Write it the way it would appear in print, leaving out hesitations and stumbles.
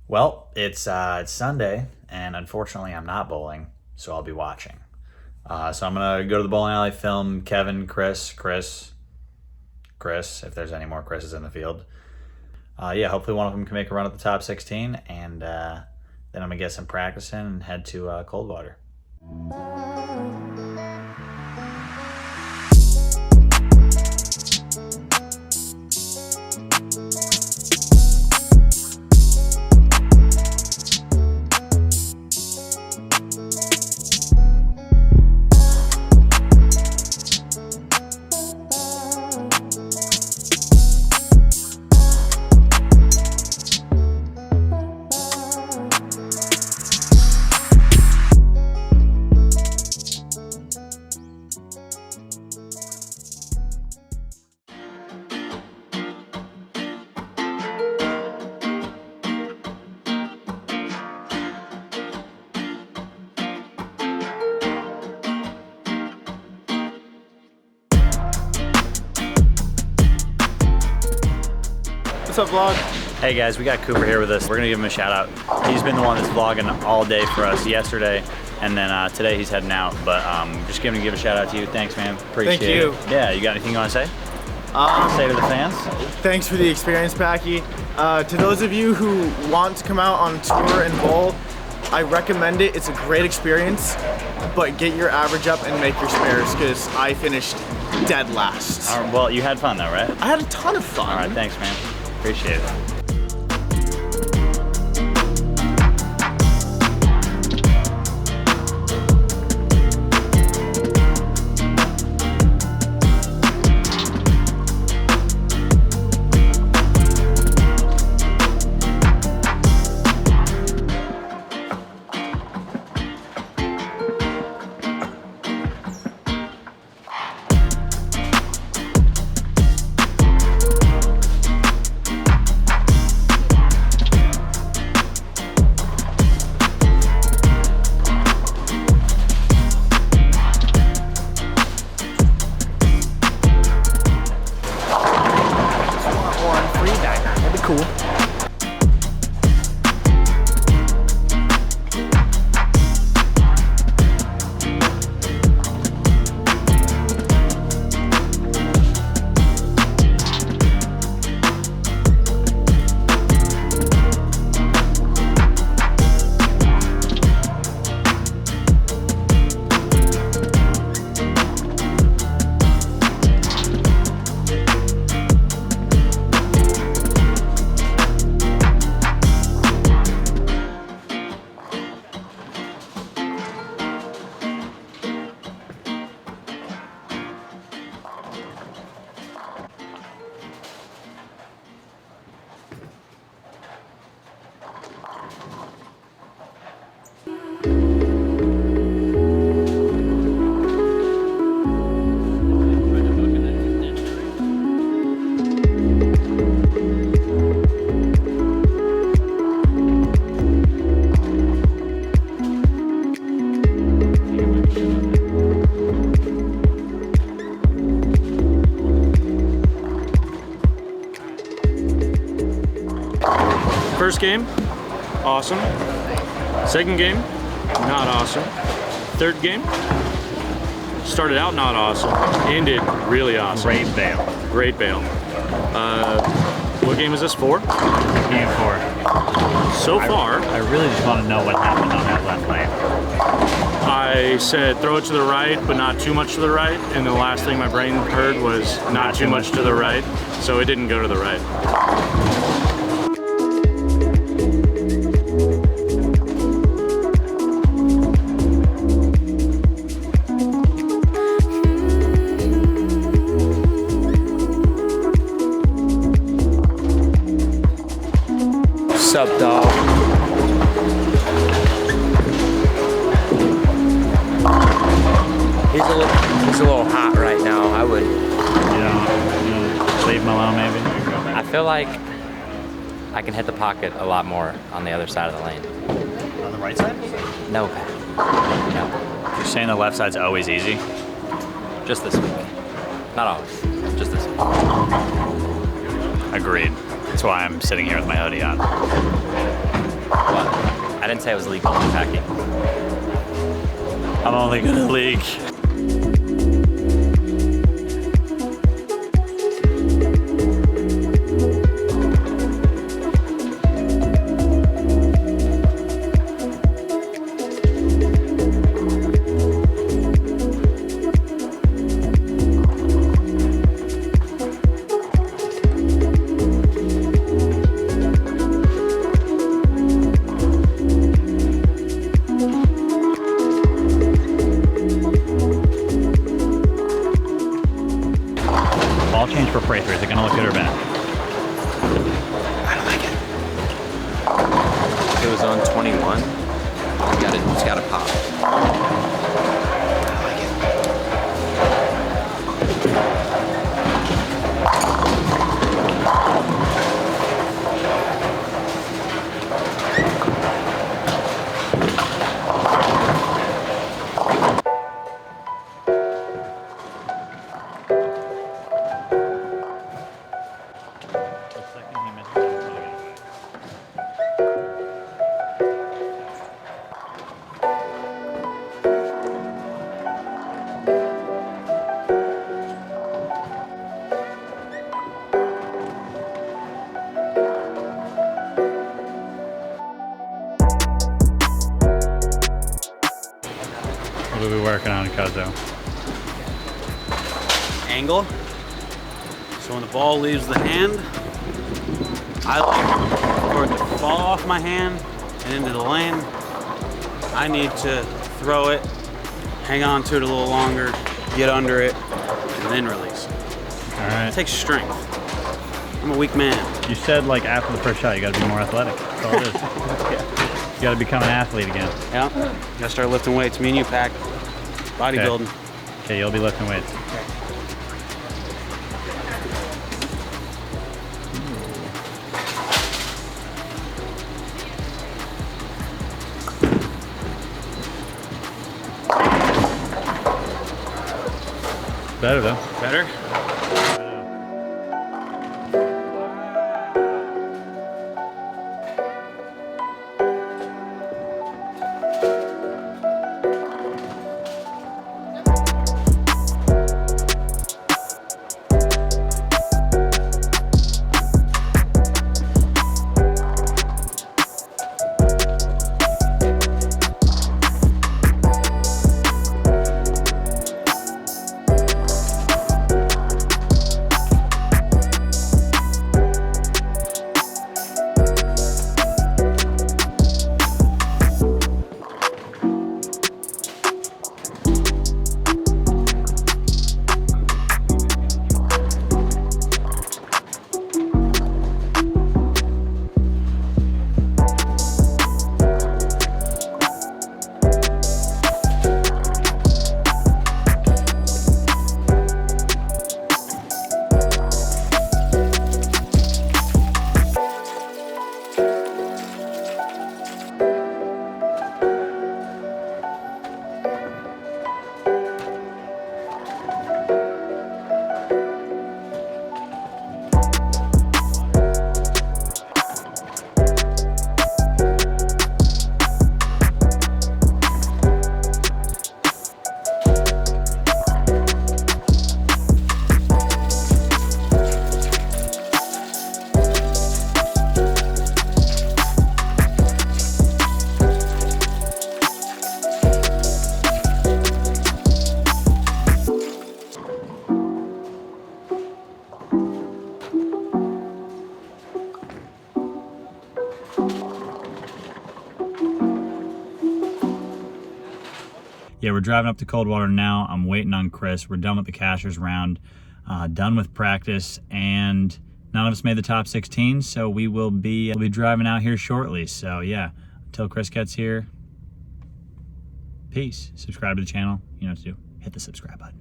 Well, it's Sunday, and unfortunately, I'm not bowling, so I'll be watching. So I'm gonna go to the bowling alley, film Kevin, Chris, if there's any more Chris's in the field. Yeah, hopefully one of them can make a run at the top 16, and then I'm gonna get some practice in and head to Coldwater. What's up, vlog? Hey guys, we got Cooper here with us. We're gonna give him a shout out. He's been the one that's vlogging all day for us yesterday, and then today he's heading out. But just giving a shout out to you. Thanks, man. Appreciate Thank you. it. Yeah, you got anything you want to say? Say to the fans? Thanks for the experience, Packy. To those of you who want to come out on tour and bowl, I recommend it. It's a great experience, but get your average up and make your spares, because I finished dead last. Well, you had fun though, right? I had a ton of fun. All right, thanks, man. Appreciate it. Cool. First game, awesome. Second game, not awesome. Third game, started out not awesome, ended really awesome. Great bail. Great bail. What game is this, 4? Game 4. So far, I really just want to know what happened on that left lane. I said throw it to the right, but not too much to the right, and the last thing my brain heard was not too much to the right, so it didn't go to the right. What's up, dog? He's a little hot right now. I would. Leave him alone, maybe. I feel like I can hit the pocket a lot more on the other side of the lane. On the right side? No, Pat. No. You're saying the left side's always easy? Just this week. Not always. Just this week. Agreed. That's why I'm sitting here with my hoodie on. didn't say it was legal, Packy. I'm only gonna leak. Ball change for Prather. Is it gonna look good or bad? I don't like it. It was on 21. It's got to pop. I like it. What are we working on, Cuzzo? Angle. So when the ball leaves the hand, I like for it to fall off my hand and into the lane. I need to throw it, hang on to it a little longer, get under it, and then release. All right. It takes strength. I'm a weak man. You said like after the first shot, you got to be more athletic. That's all it is. Yeah. You got to become an athlete again. Yeah. Gotta start lifting weights. Me and you, Pack. Bodybuilding. Okay, you'll be lifting weights. Better though. Better? Yeah, we're driving up to Coldwater now. I'm waiting on Chris. We're done with the cashers round, done with practice, and none of us made the top 16, so we'll be driving out here shortly. So yeah, until Chris gets here, peace. Subscribe to the channel. You know what to do. Hit the subscribe button.